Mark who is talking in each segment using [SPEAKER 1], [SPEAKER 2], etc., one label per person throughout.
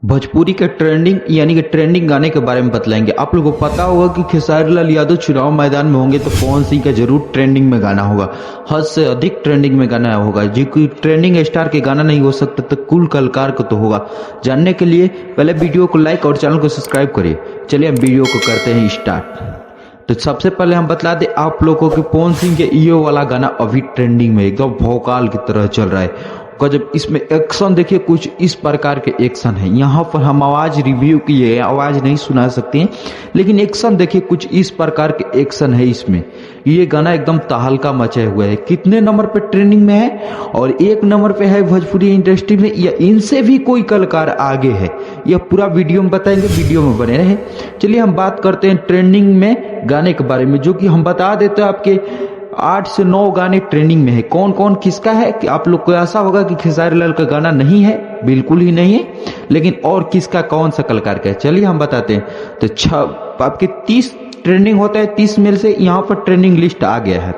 [SPEAKER 1] भोजपुरी के ट्रेंडिंग यानी कि ट्रेंडिंग गाने के बारे में बतलाएंगे। आप लोगों को पता होगा कि खेसारी लाल यादव चुनाव मैदान में होंगे तो पवन सिंह का जरूर ट्रेंडिंग में गाना होगा, हद से अधिक ट्रेंडिंग में गाना होगा। जो कोई ट्रेंडिंग स्टार के गाना नहीं हो सकता तो कुल कलाकार को तो होगा। जानने के लिए पहले वीडियो को लाइक और चैनल को सब्सक्राइब करिए। चलिए हम वीडियो को करते हैं स्टार्ट। तो सबसे पहले हम बता दें आप लोगों को कि पवन सिंह के ये वाला गाना अभी ट्रेंडिंग में एकदम भौकाल की तरह चल रहा है। जब इसमें एक्शन देखिए कुछ इस प्रकार के एक्शन है। यहाँ पर हम आवाज रिव्यू की है, आवाज नहीं सुना सकते हैं, लेकिन एक्शन देखिए कुछ इस प्रकार के एक्शन है इसमें। ये गाना एकदम तहलका मचाए हुए है। कितने नंबर पे ट्रेंडिंग में है और एक नंबर पे है भोजपुरी इंडस्ट्री में, या इनसे भी कोई कलाकार आगे है, यह पूरा वीडियो में बताएंगे। वीडियो में बने रहे। चलिए हम बात करते हैं ट्रेंडिंग में गाने के बारे में, जो कि हम बता देते हैं आपके 8 से 9 गाने ट्रेंडिंग में है। कौन कौन किसका है कि आप लोग को ऐसा होगा कि खेसारी लाल का गाना नहीं है, बिल्कुल ही नहीं है, लेकिन और किसका कौन सा कलाकार का है चलिए हम बताते हैं। तो आपके 30 ट्रेंडिंग होता है, 30 में से यहाँ पर ट्रेंडिंग लिस्ट आ गया है।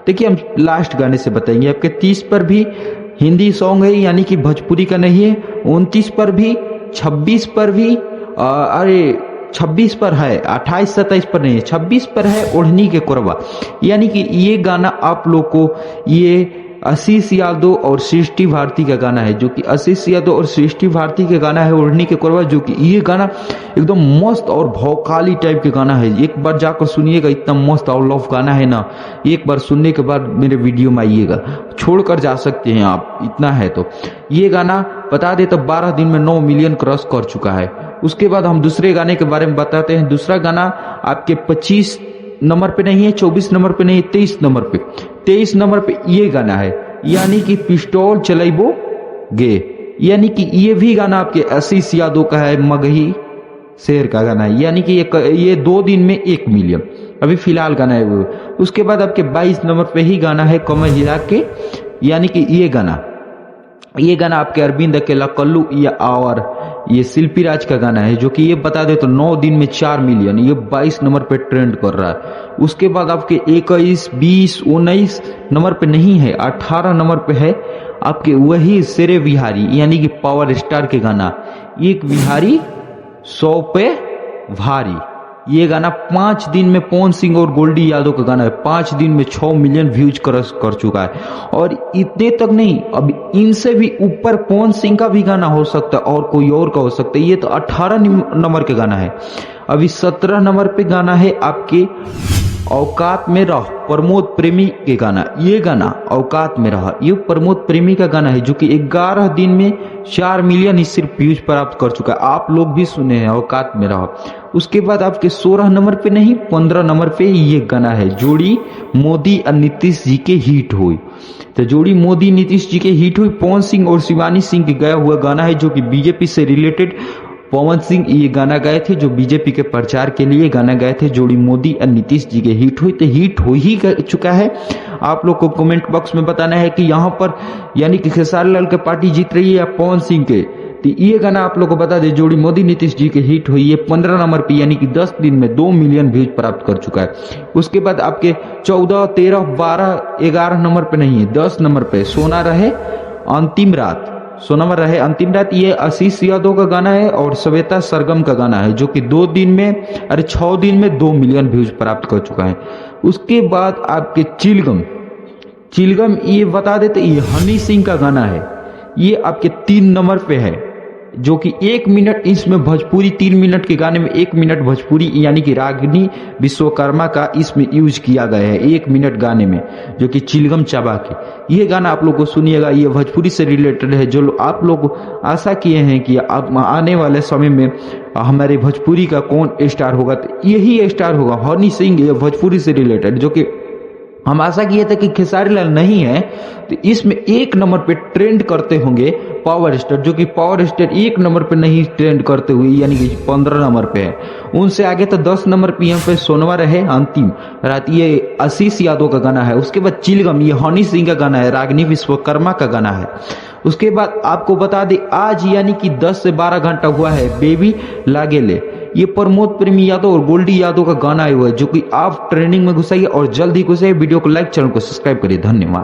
[SPEAKER 1] देखिए हम लास्ट गाने से बताएंगे। आपके 30 पर भी हिंदी सॉन्ग है यानी कि भोजपुरी का नहीं है। 29 पर भी, 26 पर भी, 26 पर है, 28 27 पर नहीं है, 26 पर है ओढ़नी के कोरबा। यानी कि ये गाना आप लोग को ये आशीष यादव और सृष्टि भारती का गाना है, जो कि आशीष यादव और सृष्टि भारती का गाना है ओढ़नी के कोरबा। जो कि ये गाना एकदम मस्त और भौकाली टाइप के गाना है। एक बार जाकर सुनिएगा, इतना मस्त और लव गाना है ना। एक बार सुनने के बाद मेरे वीडियो में आइएगा, छोड़कर जा सकते हैं आप, इतना है। तो ये गाना बता दे तो 12 दिन में 9 मिलियन क्रॉस कर चुका है। उसके बाद हम दूसरे गाने के बारे में बताते हैं। दूसरा गाना आपके 25 नंबर पे नहीं है, 24 नंबर पे नहीं है, 23 नंबर पे। 23 नंबर पे ये गाना है, यानी कि पिस्टल चलेबो गे। यानी कि ये भी गाना आपके आशीष यादव का है, मगही शेर का गाना है। यानी कि ये 2 दिन में 1 मिलियन अभी फिलहाल गाना है वो। उसके बाद आपके 22 नंबर पे ही गाना है कमर हिला के, यानी कि ये गाना आपके अरविंद अकेला कल्लू या और ये शिल्पी राज का गाना है, जो कि ये बता दे तो 9 दिन में 4 मिलियन, ये 22 नंबर पे ट्रेंड कर रहा है। उसके बाद आपके 21, 20, 19 नंबर पे नहीं है, 18 नंबर पे है आपके वही शेरे बिहारी यानी कि पावर स्टार के गाना एक बिहारी 100 पे भारी। ये गाना 5 दिन में पवन सिंह और गोल्डी यादव का गाना है, 5 दिन में 6 मिलियन व्यूज कर चुका है। और इतने तक नहीं, अब इनसे भी ऊपर पवन सिंह का भी गाना हो सकता है और कोई और का हो सकता है। ये तो 18 नंबर के गाना है। अभी 17 नंबर पे गाना है आपके औकात में रह, प्रमोद प्रेमी के गाना। ये गाना औकात में रह, ये प्रमोद प्रेमी का गाना है, जो कि 11 दिन में 4 मिलियन ही सिर्फ व्यूज प्राप्त कर चुका है। आप लोग भी सुने हैं औकात में रह। उसके बाद आपके 16 नंबर पे नहीं, 15 नंबर पे ये गाना है, जोड़ी मोदी और नीतीश जी के हिट हुई। तो जोड़ी मोदी नीतीश जी के हिट हुई, पवन सिंह और शिवानी सिंह के गाया हुआ गाना है, जो कि बीजेपी से रिलेटेड पवन सिंह ये गाना गाए थे, जो बीजेपी के प्रचार के लिए गाना गाए थे। जोड़ी मोदी और नीतीश जी के हिट हुई, तो हिट हो ही चुका है। आप लोग को कमेंट बॉक्स में बताना है कि यहाँ पर यानी कि खेसारी लाल की पार्टी जीत रही है या पवन सिंह के। तो ये गाना आप लोग को बता दे, जोड़ी मोदी नीतीश जी के हिट हुई है 15 नंबर पे, यानी कि 10 दिन में 2 मिलियन व्यूज प्राप्त कर चुका है। उसके बाद आपके 14, 13, 12, 11 नंबर पे नहीं है, 10 नंबर पे सोना रहे अंतिम रात, सोनामा रहे अंतिम रात। ये आशीष यादव का गाना है और श्वेता सरगम का गाना है, जो कि 6 दिन में 2 मिलियन व्यूज प्राप्त कर चुका है। उसके बाद आपके चिलगम ये बता देते, ये हनी सिंह का गाना है। ये आपके 3 नंबर पे है, जो कि 1 मिनट इसमें भोजपुरी, 3 मिनट के गाने में 1 मिनट भोजपुरी यानी कि रागिनी विश्वकर्मा का इसमें यूज किया गया है 1 मिनट गाने में, जो कि चिलगम चाबा के। ये गाना आप लोग को सुनिएगा, ये भोजपुरी से रिलेटेड है। जो आप लोग आशा किए हैं कि आप आने वाले समय में हमारे भोजपुरी का कौन स्टार होगा, तो यही स्टार होगा हनी सिंह। ये भोजपुरी से रिलेटेड, जो कि हम आशा किए थे कि खेसारी लाल नहीं है, तो इसमें 1 नंबर पे ट्रेंड करते होंगे पावर स्टार, जो कि पावर स्टार 1 नंबर पे नहीं ट्रेंड करते हुए, यानी कि 15 नंबर पे है। उनसे आगे तो 10 नंबर पे यहाँ पे सोनवा रहे अंतिम रात, ये आशीष यादव का गाना है। उसके बाद चिलगम, ये हनी सिंह का गाना है, रागिनी विश्वकर्मा का गाना है। उसके बाद आपको बता दे, आज यानी कि 10 से 12 घंटा हुआ है बेबी लागेले, ये प्रमोद प्रेमी यादव और गोल्डी यादव का गाना आया हुआ है, जो कि आप ट्रेंडिंग में घुसाइए और जल्द ही घुसाइए। वीडियो को लाइक, चैनल को सब्सक्राइब करिए। धन्यवाद।